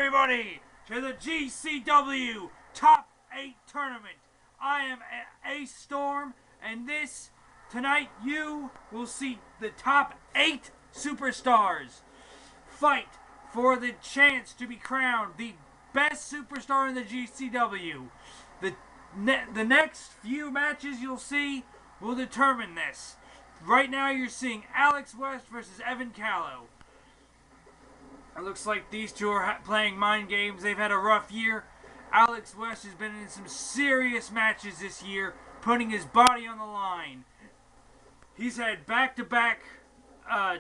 everybody, to the GCW Top 8 Tournament. I am Ace Storm, and tonight you will see the top 8 superstars fight for the chance to be crowned the best superstar in the GCW. The next few matches you'll see will determine this. Right now you're seeing Alex West versus Evan Callow. It looks like these two are playing mind games. They've had a rough year. Alex West has been in some serious matches this year, putting his body on the line. He's had back-to-back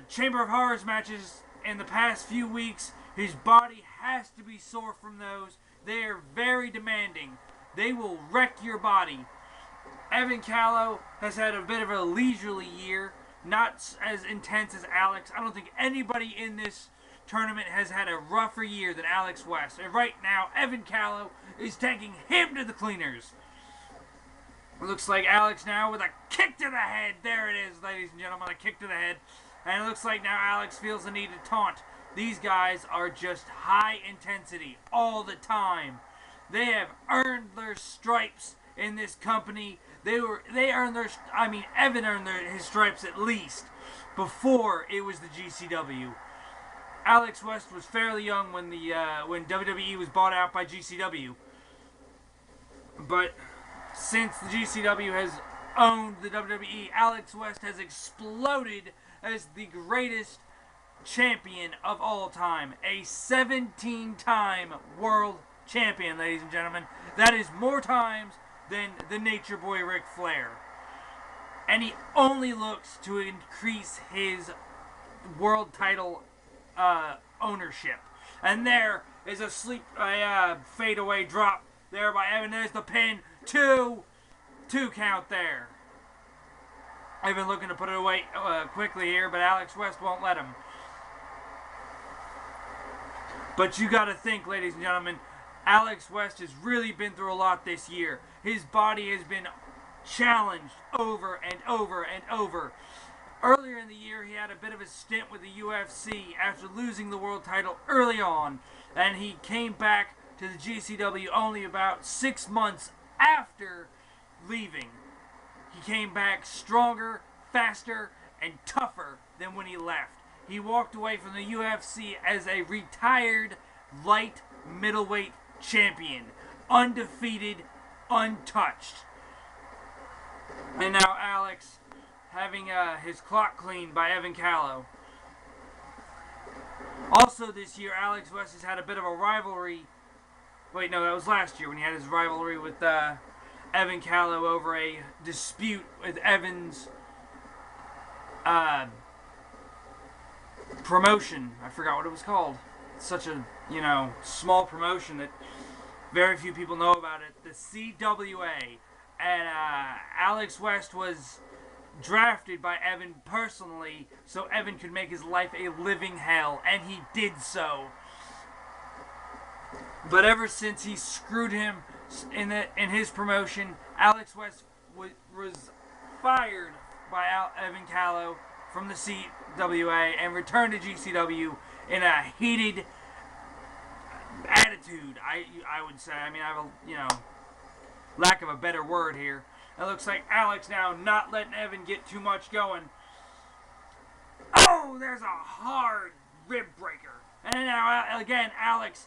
Chamber of Horrors matches in the past few weeks. His body has to be sore from those. They are very demanding. They will wreck your body. Evan Callow has had a bit of a leisurely year, not as intense as Alex. I don't think anybody in this tournament has had a rougher year than Alex West. And right now, Evan Callow is taking him to the cleaners. It looks like Alex now with a kick to the head. There it is, ladies and gentlemen, a kick to the head. And it looks like now Alex feels the need to taunt. These guys are just high intensity all the time. They have earned their stripes in this company. Evan earned his stripes at least before it was the GCW. Alex West was fairly young when WWE was bought out by GCW. But since the GCW has owned the WWE, Alex West has exploded as the greatest champion of all time. A 17-time world champion, ladies and gentlemen. That is more times than the Nature Boy Ric Flair. And he only looks to increase his world title ownership. And there is a fadeaway drop there by Evan. There's the pin. Two count there. Evan looking to put it away quickly here, but Alex West won't let him. But you got to think, ladies and gentlemen, Alex West has really been through a lot this year. His body has been challenged over and over and over. Earlier in the year, he had a bit of a stint with the UFC after losing the world title early on, and he came back to the GCW only about 6 months after leaving. He came back stronger, faster, and tougher than when he left. He walked away from the UFC as a retired light middleweight champion, undefeated, untouched. And now Alex having his clock cleaned by Evan Callow. Also this year, Alex West has had a bit of a rivalry. Wait, no, that was last year when he had his rivalry with Evan Callow over a dispute with Evan's promotion. I forgot what it was called. It's such a, small promotion that very few people know about it. The CWA. And Alex West was drafted by Evan personally so Evan could make his life a living hell, and he did so. But ever since he screwed him in his promotion, Alex West was fired by Evan Callow from the CWA and returned to GCW in a heated attitude, I would say. I mean, I have a, lack of a better word here. It looks like Alex now not letting Evan get too much going. Oh, there's a hard rib breaker. And now, again, Alex,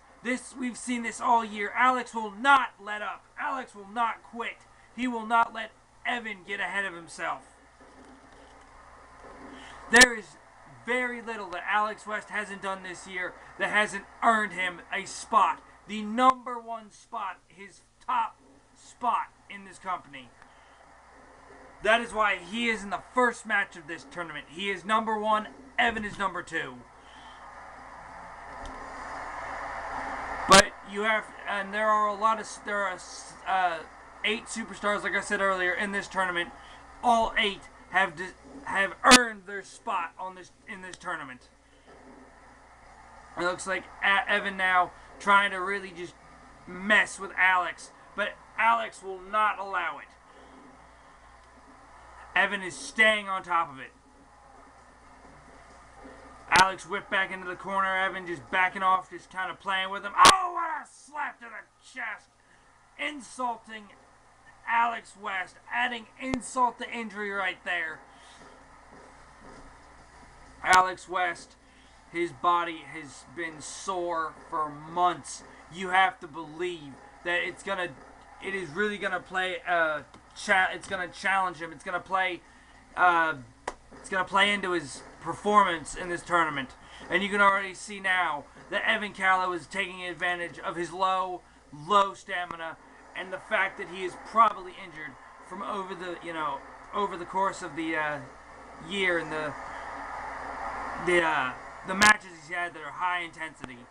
we've seen this all year. Alex will not let up. Alex will not quit. He will not let Evan get ahead of himself. There is very little that Alex West hasn't done this year that hasn't earned him a spot. The number one spot, his top spot in this company. That is why he is in the first match of this tournament. He is number 1. Evan is number 2. But there are 8 superstars, like I said earlier, in this tournament. All 8 have earned their spot in this tournament. It looks like Evan now trying to really just mess with Alex, but Alex will not allow it. Evan is staying on top of it. Alex whipped back into the corner. Evan just backing off, just kind of playing with him. Oh, what a slap to the chest. Insulting Alex West. Adding insult to injury right there. Alex West, his body has been sore for months. You have to believe that it is really gonna play. It's gonna challenge him. It's gonna play. It's gonna play into his performance in this tournament, and you can already see now that Evan Callow is taking advantage of his low stamina and the fact that he is probably injured from over the course of the year and the matches he's had that are high intensity.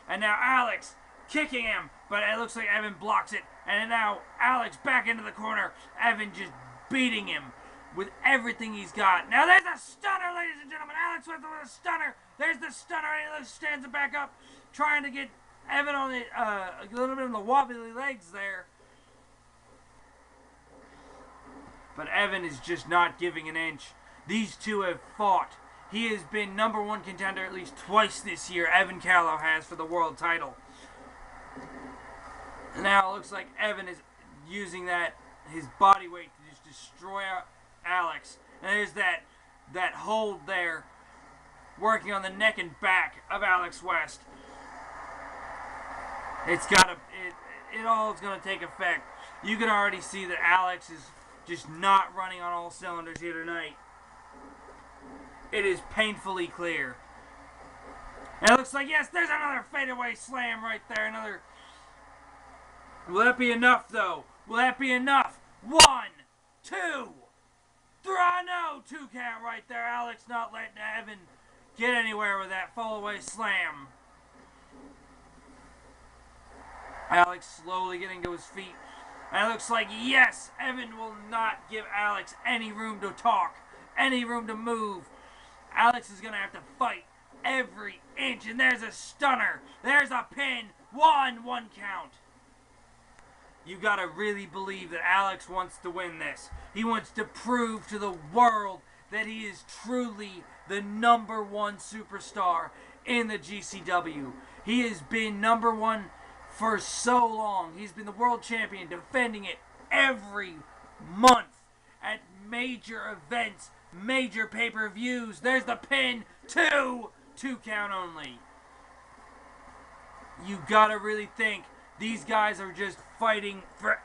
And now Alex kicking him, but it looks like Evan blocks it. And now Alex back into the corner. Evan just beating him with everything he's got. Now there's a stunner, ladies and gentlemen. Alex with a stunner. There's the stunner, and he stands it back up, trying to get Evan on the a little bit on the wobbly legs there. But Evan is just not giving an inch. These two have fought. He has been #1 contender at least twice this year. Evan Callow has for the world title. Now it looks like Evan is using his body weight to just destroy Alex. And there's that hold there, working on the neck and back of Alex West. It all is going to take effect. You can already see that Alex is just not running on all cylinders here tonight. It is painfully clear. And it looks like, yes, there's another fadeaway slam right there. Another. Will that be enough, though? Will that be enough? 1, 2, 3. No, 2 count right there. Alex not letting Evan get anywhere with that fallaway slam. Alex slowly getting to his feet. And it looks like, yes, Evan will not give Alex any room to talk, any room to move. Alex is going to have to fight every inch. And there's a stunner. There's a pin. 1 count. You got to really believe that Alex wants to win this. He wants to prove to the world that he is truly the #1 superstar in the GCW. He has been #1 for so long. He's been the world champion, defending it every month at major events, major pay-per-views. There's the pin. 2 count only. You gotta really think these guys are just fighting for,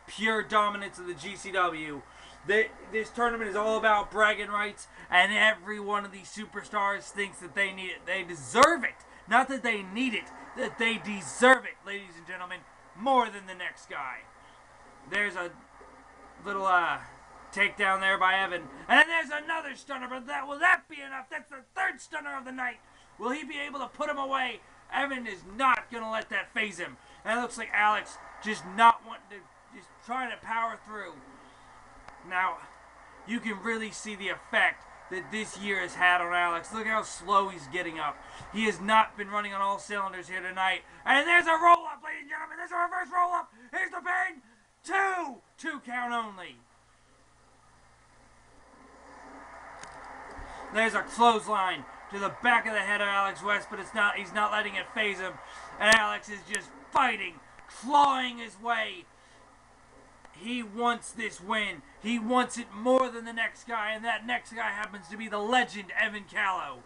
pure dominance of the GCW. This tournament is all about bragging rights, and every one of these superstars thinks that they need it. They deserve it. Not that they need it, that they deserve it, ladies and gentlemen, more than the next guy. There's a little takedown there by Evan. And then there's another stunner, but will that be enough? That's the 3rd stunner of the night. Will he be able to put him away? Evan is not going to let that phase him. And it looks like Alex just not wanting to, just trying to power through. Now, you can really see the effect that this year has had on Alex. Look how slow he's getting up. He has not been running on all cylinders here tonight. And there's a roll-up, ladies and gentlemen. There's a reverse roll-up. Here's the pin. 2 count only. There's a clothesline to the back of the head of Alex West, but he's not letting it phase him. And Alex is just fighting, clawing his way. He wants this win. He wants it more than the next guy, and that next guy happens to be the legend, Evan Callow.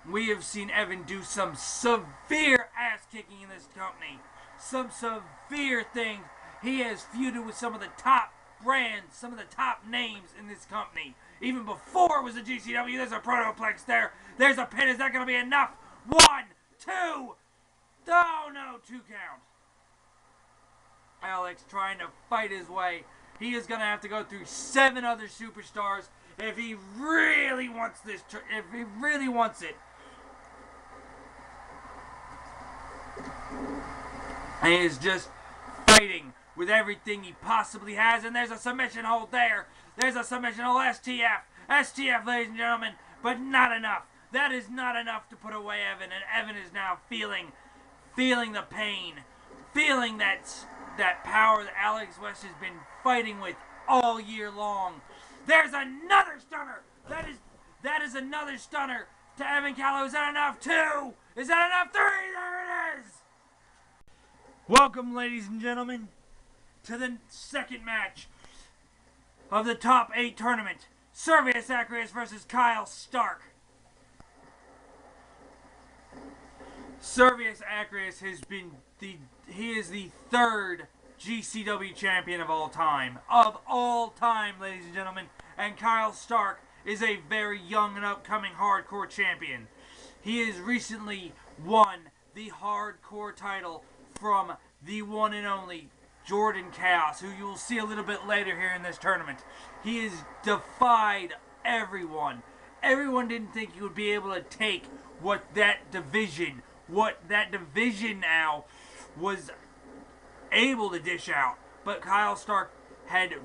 We have seen Evan do some severe ass-kicking in this company. Some severe things. He has feuded with some of the top brands, some of the top names in this company. Even before it was a GCW, there's a Protoplex there. There's a pin. Is that going to be enough? 1, 2. Oh, no, 2 count. Alex trying to fight his way. He is going to have to go through 7 other superstars if he really wants this. If he really wants it. And he is just fighting with everything he possibly has. And there's a submission hold there. There's a submission hold. STF, ladies and gentlemen. But not enough. That is not enough to put away Evan. And Evan is now feeling the pain. Feeling that power that Alex West has been fighting with all year long. There's another stunner. That is another stunner to Evan Callow. Is that enough? 2. Is that enough? 3. There it is. Welcome, ladies and gentlemen, to the second match of the top 8 tournament. Servius Acreus versus Kyle Stark. Servius Acreus has been he is the 3rd GCW champion of all time. Of all time, ladies and gentlemen. And Kyle Stark is a very young and upcoming hardcore champion. He has recently won the hardcore title from the one and only Jordan Chaos, who you will see a little bit later here in this tournament. He has defied everyone. Everyone didn't think he would be able to take what that division now was able to dish out. But Kyle Stark had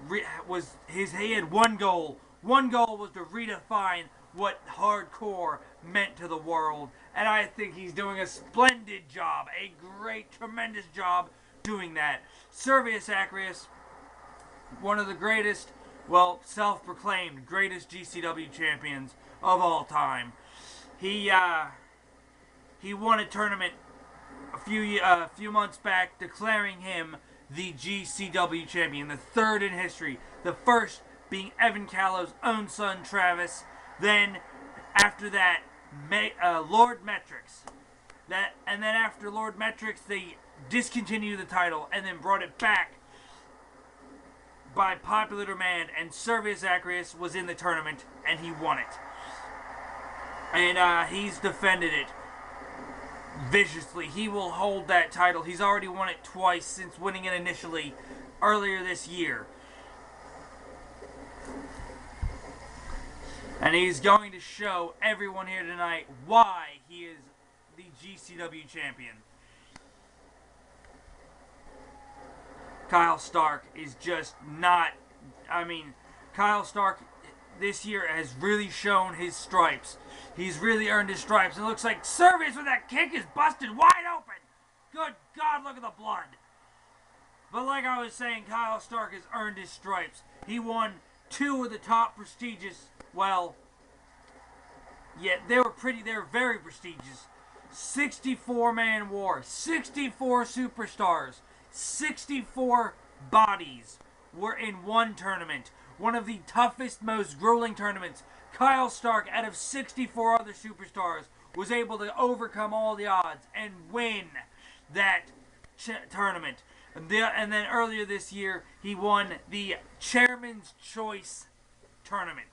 one goal. One goal was to redefine what hardcore meant to the world. And I think he's doing a splendid job. A great, tremendous job doing that. Servius Acreus, one of the greatest, well, self-proclaimed greatest GCW champions of all time. He won a tournament a few months back, declaring him the GCW champion, the 3rd in history. The first being Evan Callow's own son, Travis. Then, after that, Lord Metrics. And then after Lord Metrics, they discontinued the title and then brought it back by popular demand. And Servius Acreus was in the tournament, and he won it. And he's defended it viciously. He will hold that title. He's already won it twice since winning it initially earlier this year. And he's going to show everyone here tonight why he is the GCW champion. Kyle Stark is just not... Kyle Stark this year has really shown his stripes. He's really earned his stripes. It looks like Servius with that kick is busted wide open. Good God, look at the blood. But like I was saying, Kyle Stark has earned his stripes. He won 2 of the top prestigious... Well, yeah, they were very prestigious. 64-man war, 64 superstars, 64 bodies were in one tournament. One of the toughest, most grueling tournaments. Kyle Stark, out of 64 other superstars, was able to overcome all the odds and win that tournament. And then earlier this year, he won the Chairman's Choice tournament.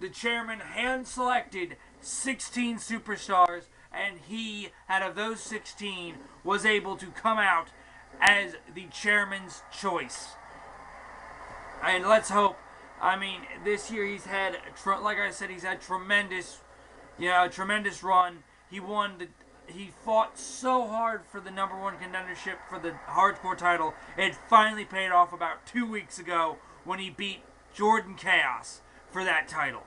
The chairman hand-selected 16 superstars, and he, out of those 16, was able to come out as the chairman's choice. And let's hope, this year he's had, like I said, he's had a tremendous run. He fought so hard for the #1 contendership for the hardcore title. It finally paid off about 2 weeks ago when he beat Jordan Chaos for that title.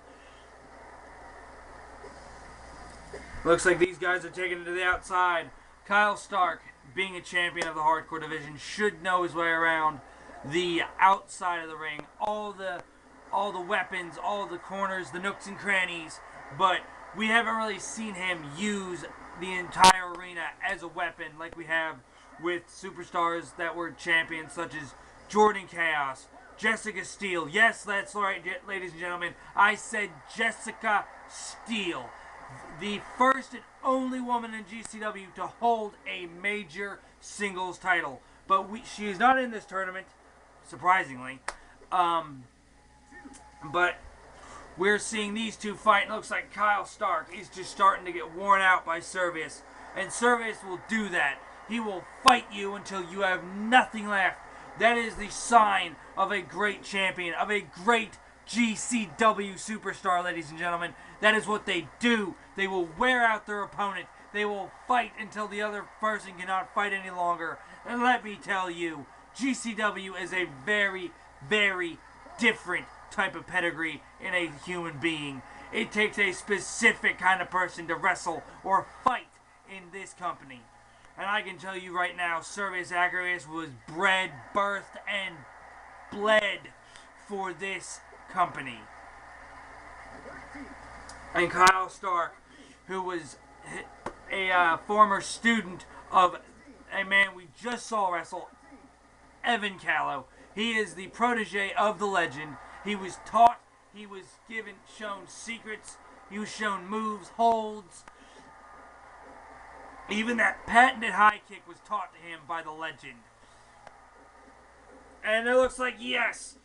Looks like these guys are taking it to the outside. Kyle Stark, being a champion of the hardcore division, should know his way around the outside of the ring. All the weapons, all the corners, the nooks and crannies. But we haven't really seen him use the entire arena as a weapon like we have with superstars that were champions such as Jordan Chaos, Jessica Steele. Yes, that's right, ladies and gentlemen. I said Jessica Steele. The first and only woman in GCW to hold a major singles title. But she is not in this tournament, surprisingly. But we're seeing these two fight. It looks like Kyle Stark is just starting to get worn out by Servius. And Servius will do that. He will fight you until you have nothing left. That is the sign of a great champion, of a great GCW superstar, ladies and gentlemen. That is what they do. They will wear out their opponent. They will fight until the other person cannot fight any longer. And let me tell you, GCW is a very, very different type of pedigree in a human being. It takes a specific kind of person to wrestle or fight in this company. And I can tell you right now, Servius Acreus was bred, birthed, and bled for this company. And Kyle Stark, who was a former student of a man we just saw wrestle, Evan Callow. He is the protege of the legend. He was taught, he was shown secrets, he was shown moves, holds. Even that patented high kick was taught to him by the legend. And it looks like, yes,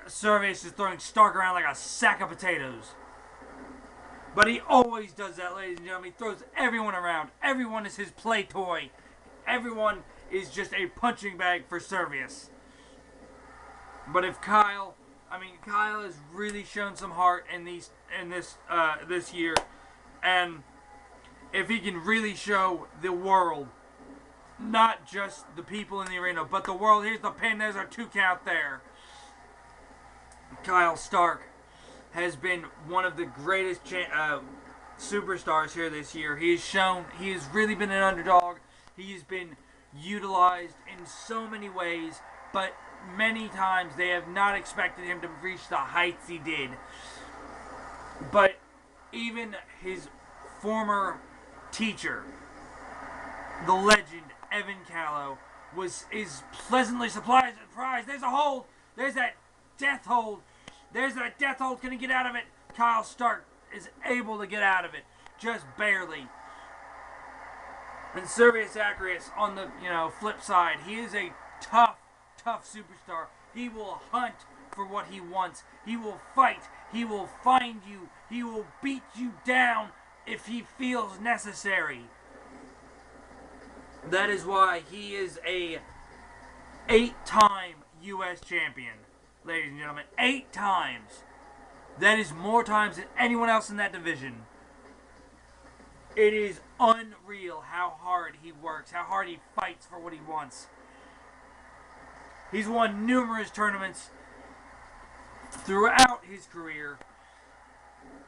Servius is throwing Stark around like a sack of potatoes. But he always does that, ladies and gentlemen. He throws everyone around. Everyone is his play toy. Everyone is just a punching bag for Servius. But if Kyle has really shown some heart in this year, and if he can really show the world, not just the people in the arena, but the world. Here's the pin. There's our 2 count there. Kyle Stark has been one of the greatest superstars here this year. He has really been an underdog. He's been utilized in so many ways, but many times they have not expected him to reach the heights he did. But even his former teacher, the legend Evan Callow, is pleasantly surprised. There's a hold. There's that death hold. There's that death hold. Can he get out of it? Kyle Stark is able to get out of it, just barely. And Servius Acarius, on the flip side, he is a tough superstar. He will hunt for what he wants. He will fight. He will find you. He will beat you down if he feels necessary. That is why he is a 8-time U.S. champion, ladies and gentlemen. 8 times. That is more times than anyone else in that division. It is unreal how hard he works, how hard he fights for what he wants. He's won numerous tournaments throughout his career.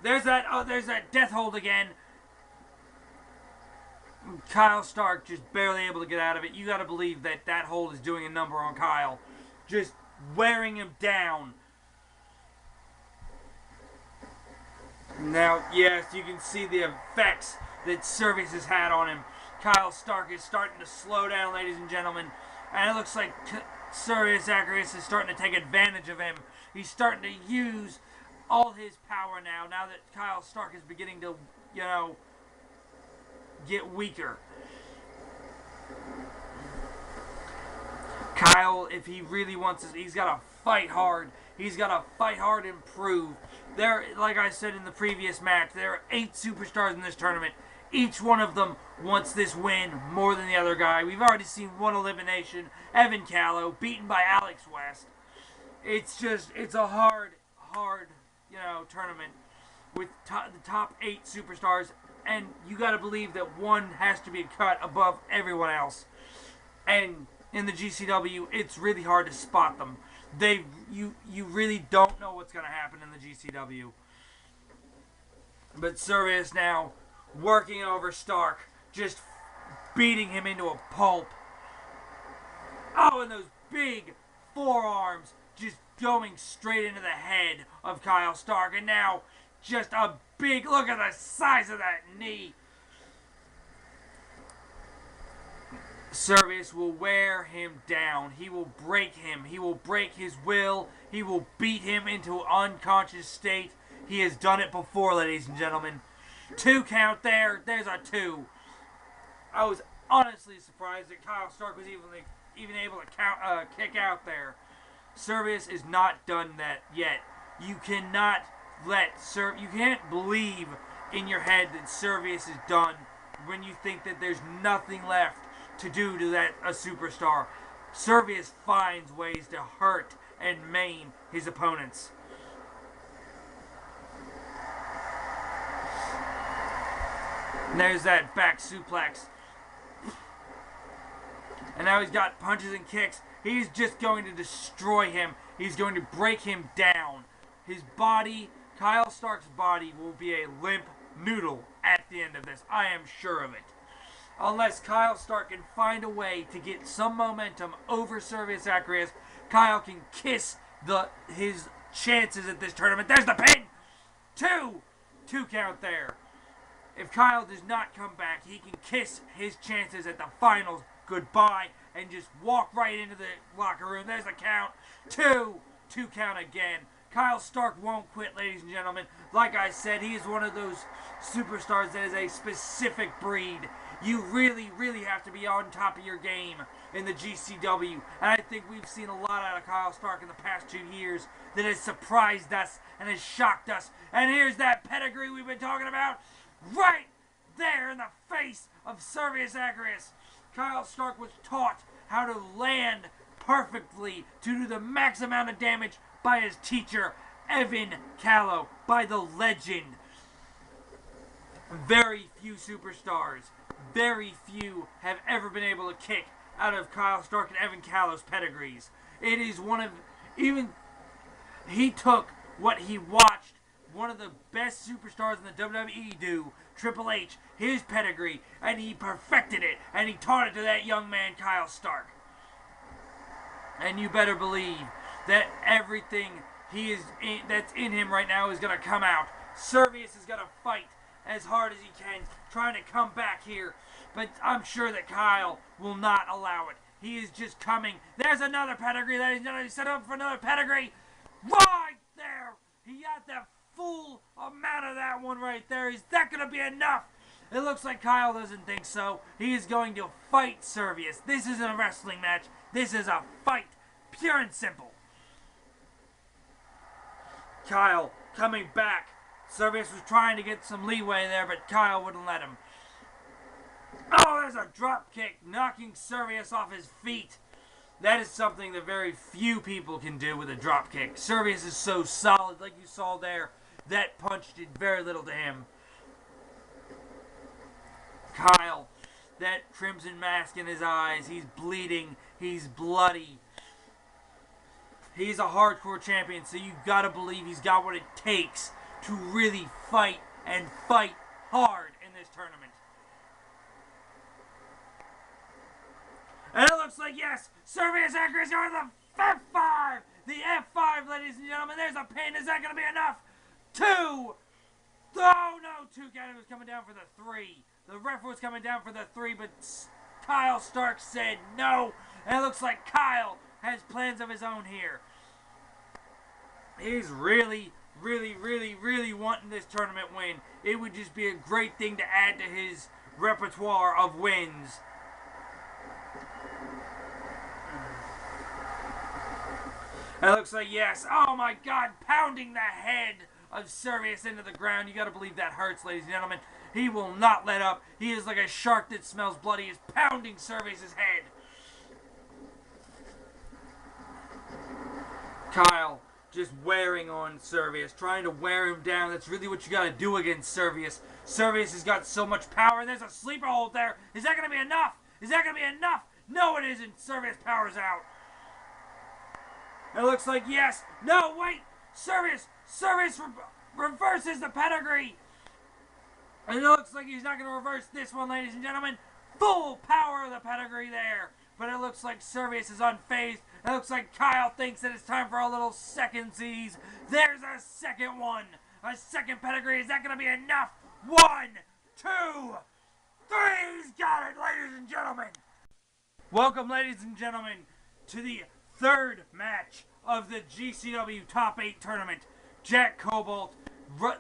There's that death hold again. Kyle Stark just barely able to get out of it. You got to believe that hold is doing a number on Kyle. Just wearing him down. Now, yes, you can see the effects that Servius has had on him. Kyle Stark is starting to slow down, ladies and gentlemen. And it looks like Servius Acarius is starting to take advantage of him. He's starting to use all his power now that Kyle Stark is beginning to, get weaker. Kyle, if he really wants this, he's got to fight hard. He's got to fight hard and prove. Like I said in the previous match, there are 8 superstars in this tournament. Each one of them wants this win more than the other guy. We've already seen one elimination, Evan Callow, beaten by Alex West. It's a hard, tournament with the top 8 superstars, and you got to believe that one has to be cut above everyone else. And in the GCW, it's really hard to spot them. You really don't know what's going to happen in the GCW. But Servius now working over Stark, just beating him into a pulp. Oh, and those big forearms just going straight into the head of Kyle Stark. And now just a big, look at the size of that knee. Servius will wear him down. He will break him. He will break his will. He will beat him into an unconscious state. He has done it before, ladies and gentlemen. 2 count there. There's a 2. I was honestly surprised that Kyle Stark was even able to kick out there. Servius is not done that yet. You cannot you can't believe in your head that Servius is done when you think that there's nothing left to do to a superstar. Servius finds ways to hurt and maim his opponents. And there's that back suplex. And now he's got punches and kicks. He's just going to destroy him. He's going to break him down. His body, Kyle Stark's body, will be a limp noodle at the end of this. I am sure of it. Unless Kyle Stark can find a way to get some momentum over Servius Acarius, Kyle can kiss his chances at this tournament. There's the pin! Two count there. If Kyle does not come back, he can kiss his chances at the finals goodbye and just walk right into the locker room. There's the count. Two count again. Kyle Stark won't quit, ladies and gentlemen. Like I said, he is one of those superstars that is a specific breed. You really, really have to be on top of your game in the GCW. And I think we've seen a lot out of Kyle Stark in the past 2 years that has surprised us and has shocked us. And here's that pedigree we've been talking about right there in the face of Servius Agrius. Kyle Stark was taught how to land perfectly to do the max amount of damage by his teacher, Evan Callow, by the legend. Very few superstars, very few have ever been able to kick out of Kyle Stark and Evan Callow's pedigrees. It is one of, he took what he watched one of the best superstars in the WWE do, Triple H, his pedigree, and he perfected it, and he taught it to that young man, Kyle Stark. And you better believe that everything that's in him right now is going to come out. Servius is going to fight as hard as he can, trying to come back here, but I'm sure that Kyle will not allow it. He is just coming. There's another pedigree, ladies and gentlemen. He's set up for another pedigree. Right there. He got the full amount of that one right there. Is that going to be enough? It looks like Kyle doesn't think so. He is going to fight Servius. This isn't a wrestling match. This is a fight. Pure and simple. Kyle coming back. Servius was trying to get some leeway there, but Kyle wouldn't let him. Oh, there's a drop kick, knocking Servius off his feet. That is something that very few people can do with a drop kick. Servius is so solid, like you saw there. That punch did very little to him. Kyle, that crimson mask in his eyes. He's bleeding. He's bloody. He's a hardcore champion, so you've got to believe he's got what it takes to really fight and fight hard in this tournament. And it looks like, yes, Servius Agrius going to the F5. The F5, ladies and gentlemen. There's a pin. Is that going to be enough? 2. Oh, no. 2 count. It was coming down for the 3. The ref was coming down for the 3, but Kyle Stark said no. And it looks like Kyle has plans of his own here. He's really, really, really, really wanting this tournament win. It would just be a great thing to add to his repertoire of wins. It looks like, yes, oh my God, pounding the head of Servius into the ground. You got to believe that hurts, ladies and gentlemen. He will not let up. He is like a shark that smells blood. He is pounding Servius' head. Kyle just wearing on Servius, trying to wear him down. That's really what you got to do against Servius. Servius has got so much power, and there's a sleeper hold there. Is that going to be enough? Is that going to be enough? No, it isn't. Servius powers out. It looks like yes. No, wait. Servius reverses the pedigree. And it looks like he's not going to reverse this one, ladies and gentlemen. Full power of the pedigree there. But it looks like Servius is unfazed. It looks like Kyle thinks that it's time for a little second seize. There's a second one. A second pedigree. Is that going to be enough? 1, 2, 3. He's got it, ladies and gentlemen. Welcome, ladies and gentlemen, to the third match of the GCW Top 8 tournament. Jack Cobalt,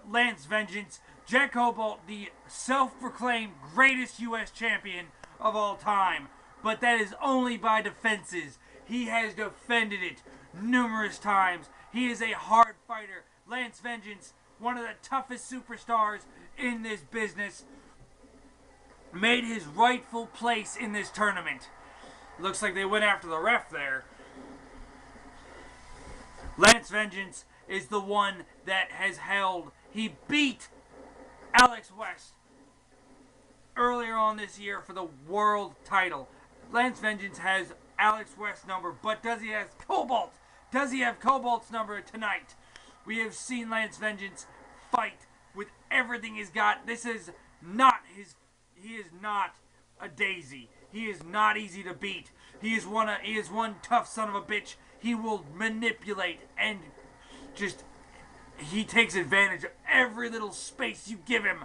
Lance Vengeance. Jack Cobalt, the self-proclaimed greatest U.S. champion of all time. But that is only by defenses. He has defended it numerous times. He is a hard fighter. Lance Vengeance, one of the toughest superstars in this business, made his rightful place in this tournament. Looks like they went after the ref there. Lance Vengeance is the one that has held. He beat Alex West earlier on this year for the world title. Lance Vengeance has Alex West's number, but does he have Cobalt? Does he have Cobalt's number tonight? We have seen Lance Vengeance fight with everything he's got. This is not his. He is not a daisy. He is not easy to beat. He is one tough son of a bitch. He will manipulate and just he takes advantage of every little space you give him.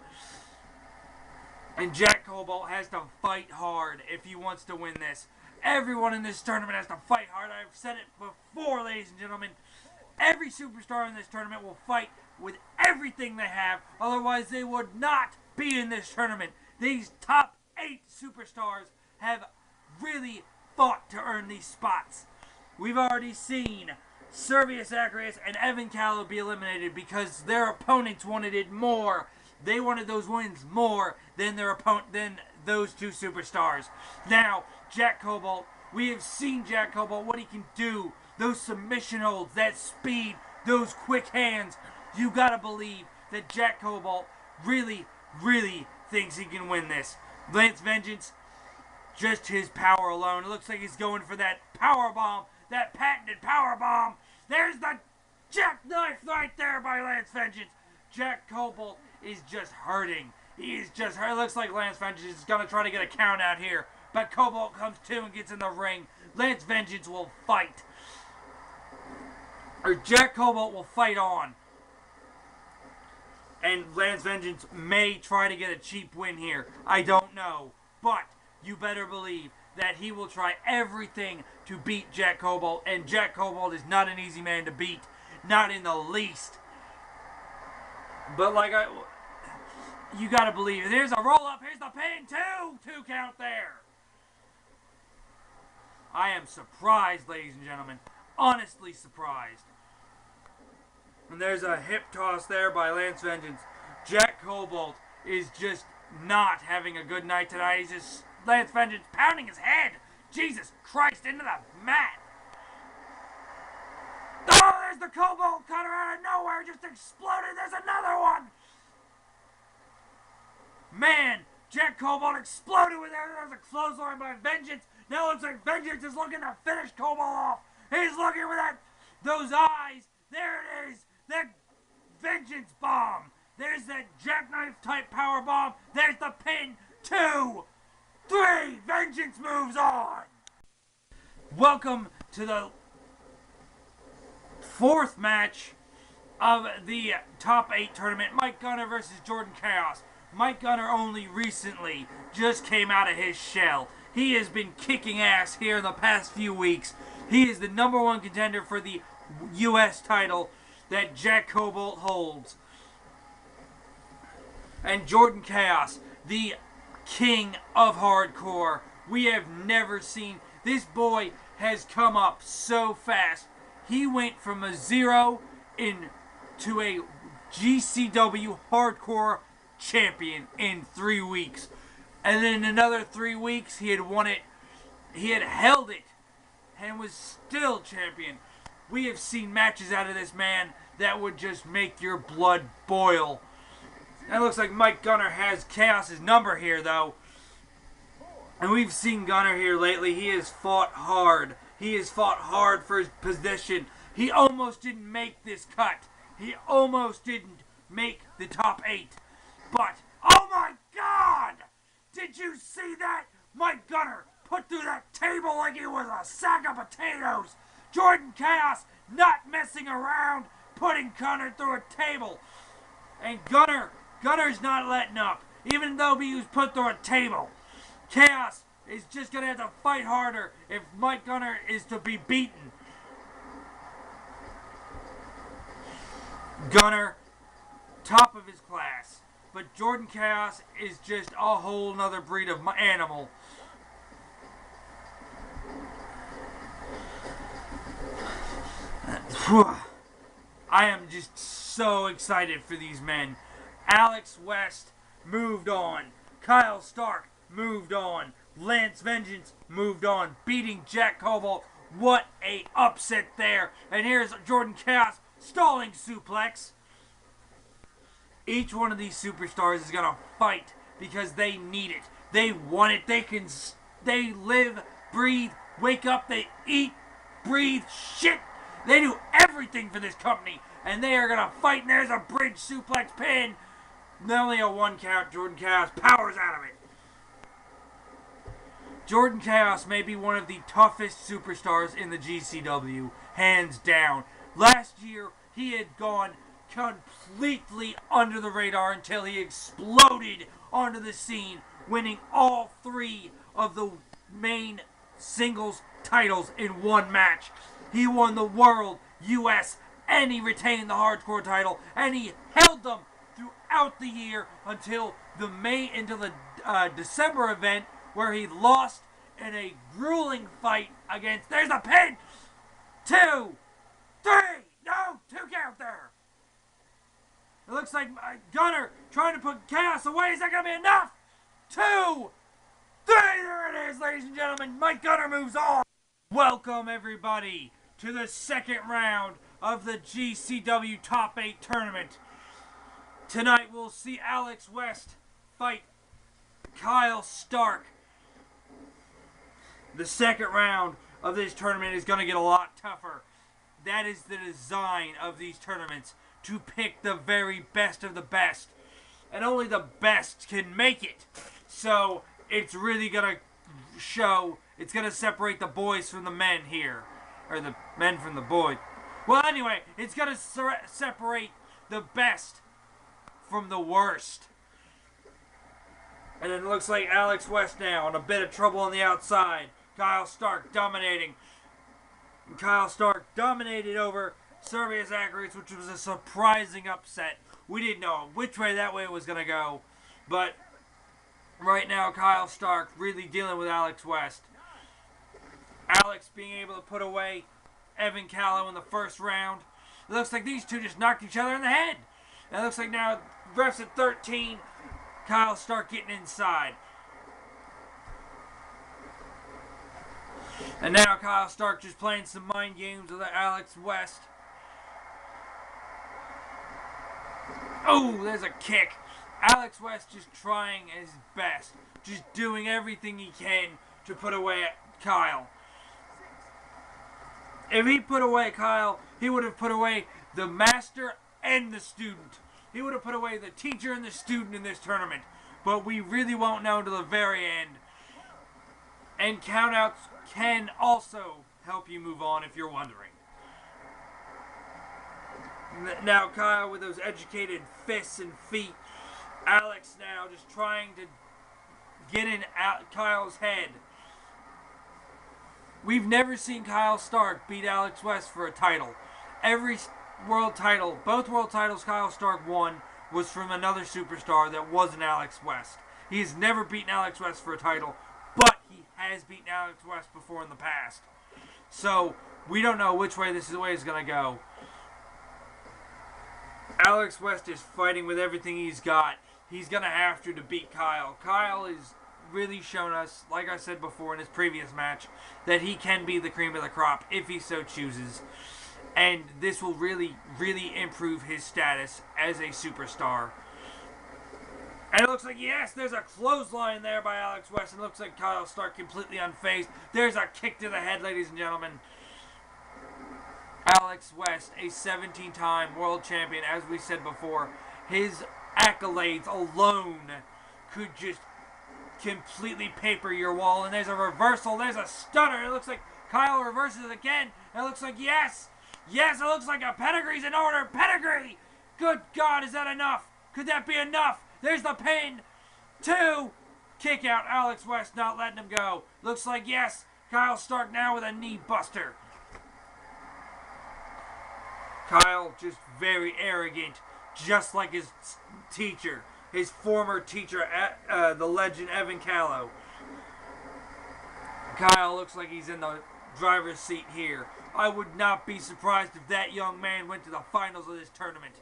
And Jack Cobalt has to fight hard if he wants to win this. Everyone in this tournament has to fight hard. I've said it before, ladies and gentlemen. Every superstar in this tournament will fight with everything they have. Otherwise, they would not be in this tournament. These top 8 superstars have really fought to earn these spots. We've already seen Servius Acreus and Evan Callow be eliminated because their opponents wanted it more. They wanted those wins more than those 2 superstars. Now, Jack Cobalt, we have seen Jack Cobalt, what he can do. Those submission holds, that speed, those quick hands. You gotta believe that Jack Cobalt really, really thinks he can win this. Lance Vengeance, just his power alone. It looks like he's going for that power bomb, that patented power bomb. There's the jackknife right there by Lance Vengeance. Jack Cobalt is just hurting. He is just hurt. It looks like Lance Vengeance is going to try to get a count out here. But Cobalt comes to and gets in the ring. Lance Vengeance will fight. Or Jack Cobalt will fight on. And Lance Vengeance may try to get a cheap win here. I don't know. But you better believe that he will try everything to beat Jack Cobalt. And Jack Cobalt is not an easy man to beat. Not in the least. But you gotta believe it. There's a roll up. Here's the pin. 2 count there. I am surprised, ladies and gentlemen. Honestly surprised. And there's a hip toss there by Lance Vengeance. Jack Cobalt is just not having a good night tonight. He's just Lance Vengeance pounding his head. Jesus Christ, into the mat. Oh, there's the Cobalt cutter out of nowhere. Just exploded. There's another one. Man, Jack Cobalt exploded with there. There's a clothesline by Vengeance. Now it looks like Vengeance is looking to finish Cobalt off. He's looking with those eyes. There it is. The Vengeance bomb. There's that jackknife type power bomb. There's the pin. 2, 3. Vengeance moves on. Welcome to the 4th match of the top 8 tournament. Mike Gunner versus Jordan Chaos. Mike Gunner only recently just came out of his shell. He has been kicking ass here in the past few weeks. He is the #1 contender for the U.S. title that Jack Cobalt holds. And Jordan Chaos, the king of hardcore. We have never seen. This boy has come up so fast. He went from a 0 to a GCW hardcore champion in 3 weeks. And then in another 3 weeks, he had won it. He had held it and was still champion. We have seen matches out of this man that would just make your blood boil. And it looks like Mike Gunner has Chaos's number here, though. And we've seen Gunner here lately. He has fought hard. He has fought hard for his position. He almost didn't make this cut. He almost didn't make the top 8. But, oh my God! Did you see that? Mike Gunner put through that table like it was a sack of potatoes. Jordan Chaos not messing around, putting Gunner through a table. And Gunner's not letting up, even though he was put through a table. Chaos is just going to have to fight harder if Mike Gunner is to be beaten. Gunner, top of his class. But Jordan Chaos is just a whole nother breed of animal. I am just so excited for these men. Alex West moved on. Kyle Stark moved on. Lance Vengeance moved on, beating Jack Cobalt. What a upset there. And here's Jordan Chaos stalling suplex. Each one of these superstars is going to fight because they need it. They want it. They live, breathe, wake up, they eat, breathe, shit. They do everything for this company. And they are going to fight. And there's a bridge suplex pin. Not only a 1 count, Jordan Chaos powers out of it. Jordan Chaos may be one of the toughest superstars in the GCW, hands down. Last year, he had gone completely under the radar until he exploded onto the scene, winning all 3 of the main singles titles in one match. He won the World, US, and he retained the Hardcore title, and he held them throughout the year until the December event, where he lost in a grueling fight against. There's a pin. 2, 3. No, 2 count there. It looks like Gunner trying to put Chaos away. Is that going to be enough? 2, 3. There it is, ladies and gentlemen. Mike Gunner moves on. Welcome, everybody, to the second round of the GCW Top 8 Tournament. Tonight, we'll see Alex West fight Kyle Stark. The second round of this tournament is going to get a lot tougher. That is the design of these tournaments, to pick the very best of the best. And only the best can make it. So, it's really going to show, it's going to separate the boys from the men here. Or the men from the boys. Well, anyway, it's going to separate the best from the worst. And it looks like Alex West now in a bit of trouble on the outside. Kyle Stark dominating. Kyle Stark dominated over Serbius Zacharias, which was a surprising upset. We didn't know which way that way was going to go. But right now, Kyle Stark really dealing with Alex West. Alex being able to put away Evan Callow in the first round. It looks like these two just knocked each other in the head. And it looks like now, refs at 13, Kyle Stark getting inside. And now Kyle Stark just playing some mind games with Alex West. Oh, there's a kick. Alex West just trying his best. Just doing everything he can to put away Kyle. If he put away Kyle, he would have put away the master and the student. He would have put away the teacher and the student in this tournament. But we really won't know until the very end. And countouts can also help you move on if you're wondering. Now Kyle with those educated fists and feet. Alex now just trying to get in Kyle's head. We've never seen Kyle Stark beat Alex West for a title. Every world title, both world titles Kyle Stark won, was from another superstar that wasn't Alex West. He has never beaten Alex West for a title, but he has beaten Alex West before in the past. So, we don't know which way this way is going to go. Alex West is fighting with everything he's got. He's going to have to beat Kyle. Kyle has really shown us, like I said before in his previous match, that he can be the cream of the crop if he so chooses. And this will really, really improve his status as a superstar. And it looks like, yes, there's a clothesline there by Alex West. And it looks like Kyle Stark completely unfazed. There's a kick to the head, ladies and gentlemen. Alex West, a 17-time world champion, as we said before. His accolades alone could just completely paper your wall. And there's a reversal. There's a stunner. It looks like Kyle reverses it again. And it looks like, yes. Yes, it looks like a pedigree's in order. Pedigree! Good God, is that enough? Could that be enough? There's the pin. 2. Kick out. Alex West not letting him go. Looks like, yes, Kyle Stark now with a knee buster. Kyle just very arrogant, just like his teacher, his former teacher, the legend Evan Callow. Kyle looks like he's in the driver's seat here. I would not be surprised if that young man went to the finals of this tournament.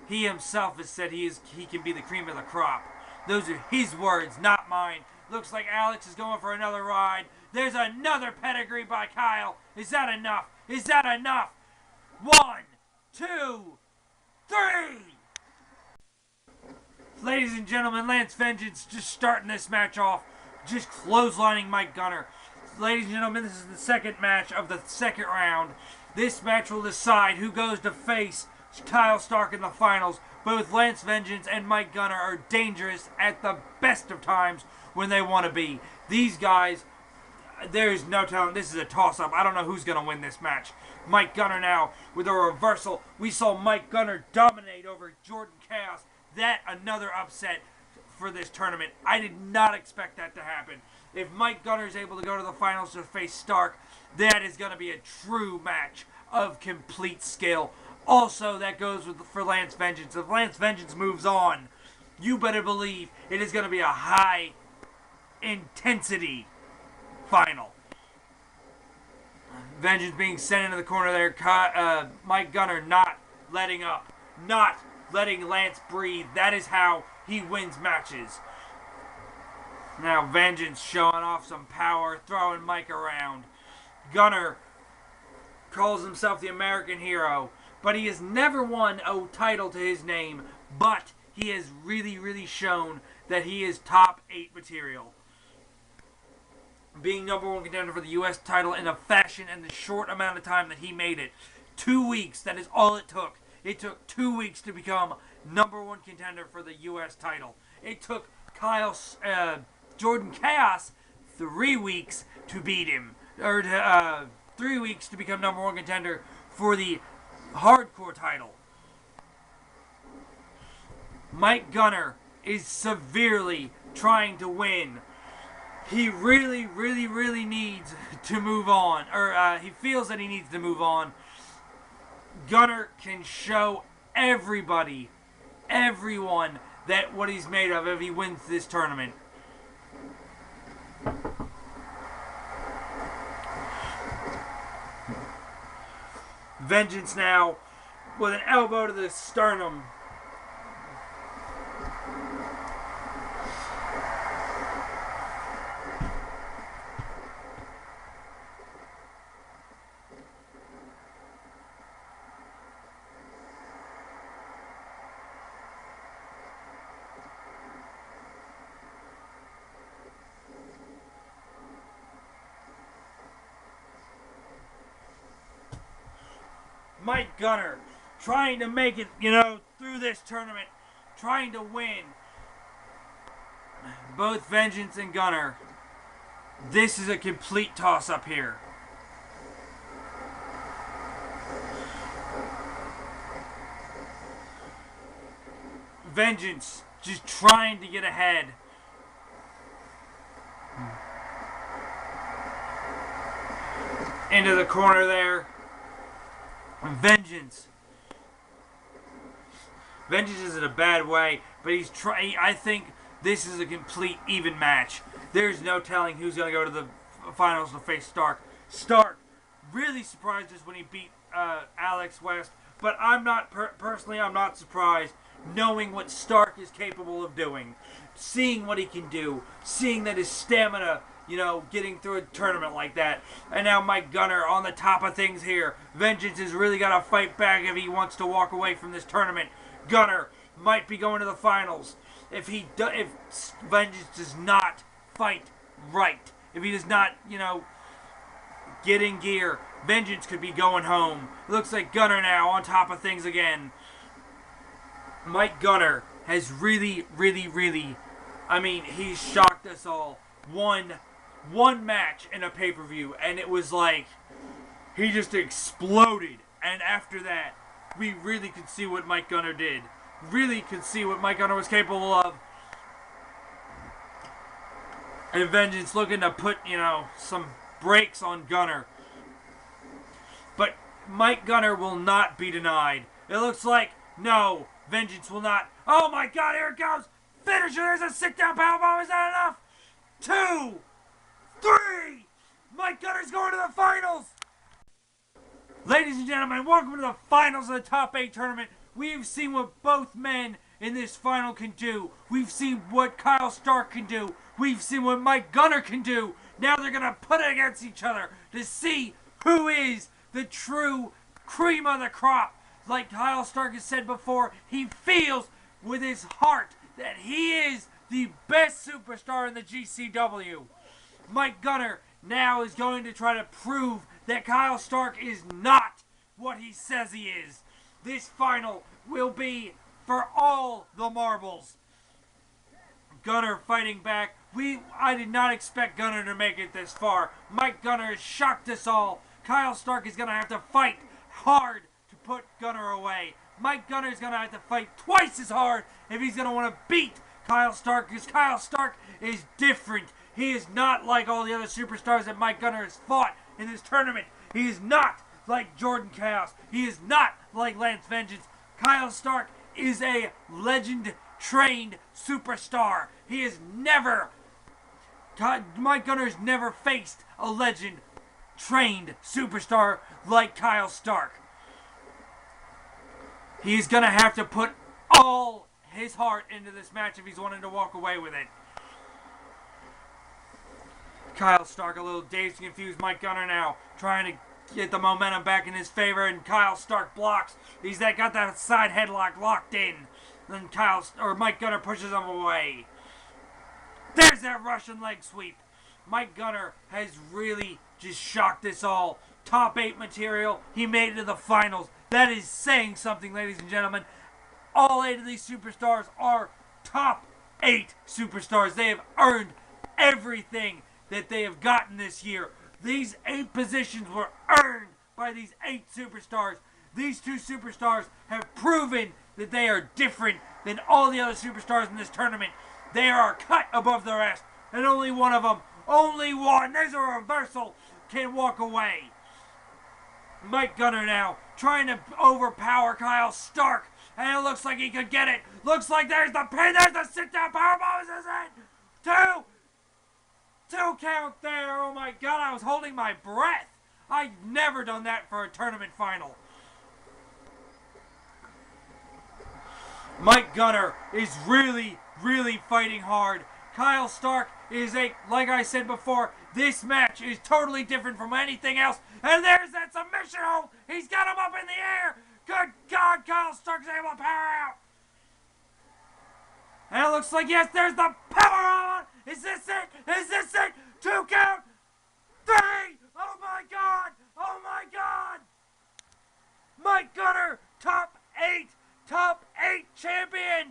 He himself has said he can be the cream of the crop. Those are his words, not mine. Looks like Alex is going for another ride. There's another pedigree by Kyle. Is that enough? Is that enough? 1, 2, 3. Ladies and gentlemen, Lance Vengeance just starting this match off. Just clotheslining Mike Gunner. Ladies and gentlemen, this is the second match of the second round. This match will decide who goes to face Kyle Stark in the finals. Both Lance Vengeance and Mike Gunner are dangerous at the best of times when they want to be. These guys, there's no telling. This is a toss-up. I don't know who's going to win this match. Mike Gunner now with a reversal. We saw Mike Gunner dominate over Jordan Chaos. That another upset for this tournament. I did not expect that to happen. If Mike Gunner is able to go to the finals to face Stark, that is going to be a true match of complete skill. Also, that goes for Lance Vengeance. If Lance Vengeance moves on, you better believe it is going to be a high intensity final. Vengeance being sent into the corner there. Mike Gunner not letting up. Not letting Lance breathe. That is how he wins matches. Now Vengeance showing off some power, throwing Mike around. Gunner calls himself the American hero, but he has never won a title to his name, but he has really shown that he is top 8 material. Being #1 contender for the U.S. title in a fashion in the short amount of time that he made it. 2 weeks, that is all it took. It took 2 weeks to become #1 contender for the U.S. title. It took Jordan Chaos 3 weeks to beat him. Or 3 weeks to become #1 contender for the hardcore title. Mike Gunner is severely trying to win. He really needs to move on. Or he feels that he needs to move on. Gunner can show everybody, everyone, that what he's made of if he wins this tournament. Vengeance now with an elbow to the sternum. Mike Gunner trying to make it, through this tournament, trying to win. Both Vengeance and Gunner. This is a complete toss-up here. Vengeance just trying to get ahead. Into the corner there. Vengeance is in a bad way, but he's trying. I think this is a complete even match. There's no telling who's going to go to the finals to face Stark. Stark really surprised us when he beat Alex West, but I'm not personally. I'm not surprised, knowing what Stark is capable of doing, seeing what he can do, seeing that his stamina. Getting through a tournament like that. And now Mike Gunner on the top of things here. Vengeance has really got to fight back if he wants to walk away from this tournament. Gunner might be going to the finals. If Vengeance does not fight right, if he does not, get in gear, Vengeance could be going home. It looks like Gunner now on top of things again. Mike Gunner has really, he's shocked us all. One match in a pay-per-view, and it was like he just exploded. And after that, we really could see what Mike Gunner did. Really could see what Mike Gunner was capable of. And Vengeance looking to put, some brakes on Gunner. But Mike Gunner will not be denied. It looks like, no, Vengeance will not. Oh my God, here it goes. Finisher, there's a sit-down powerbomb. Is that enough? 2, 3. Mike Gunner's going to the finals. Ladies and gentlemen, welcome to the finals of the top 8 tournament. We've seen what both men in this final can do. We've seen what Kyle Stark can do. We've seen what Mike Gunner can do. Now they're going to put it against each other to see who is the true cream of the crop. Like Kyle Stark has said before, he feels with his heart that he is the best superstar in the GCW. Mike Gunner now is going to try to prove that Kyle Stark is not what he says he is. This final will be for all the marbles. Gunner fighting back I did not expect Gunner to make it this far. Mike Gunner has shocked us all. Kyle Stark is going to have to fight hard to put Gunner away. Mike Gunner is going to have to fight twice as hard if he's going to want to beat Kyle Stark, because Kyle Stark is different. He is not like all the other superstars that Mike Gunner has fought in this tournament. He is not like Jordan Chaos. He is not like Lance Vengeance. Kyle Stark is a legend-trained superstar. He is never... Mike Gunner has never faced a legend-trained superstar like Kyle Stark. He's going to have to put all his heart into this match if he's wanting to walk away with it. Kyle Stark a little dazed and confused. Mike Gunner now trying to get the momentum back in his favor, and Kyle Stark blocks. He's got that side headlock locked in. Then Mike Gunner pushes him away. There's that Russian leg sweep. Mike Gunner has really just shocked us all. Top 8 material. He made it to the finals. That is saying something, ladies and gentlemen. All 8 of these superstars are top 8 superstars. They have earned everything that they have gotten this year. These 8 positions were earned by these 8 superstars. These 2 superstars have proven that they are different than all the other superstars in this tournament. They are a cut above the rest, and only one of them, only one, there's a reversal, can walk away. Mike Gunner now trying to overpower Kyle Stark, and it looks like he could get it. Looks like there's the pin, there's the sit-down powerbomb. This is it. 2 count there. Oh my God, I was holding my breath. I've never done that for a tournament final. Mike Gunner is really fighting hard. Kyle Stark is like I said before, this match is totally different from anything else. And there's that submission hold. He's got him up in the air. Good God, Kyle Stark's able to power out. And it looks like, yes, there's the power on. Is this it? Is this it? 2 count. 3. Oh my God. Oh my God. Mike Gunner, top 8 champion.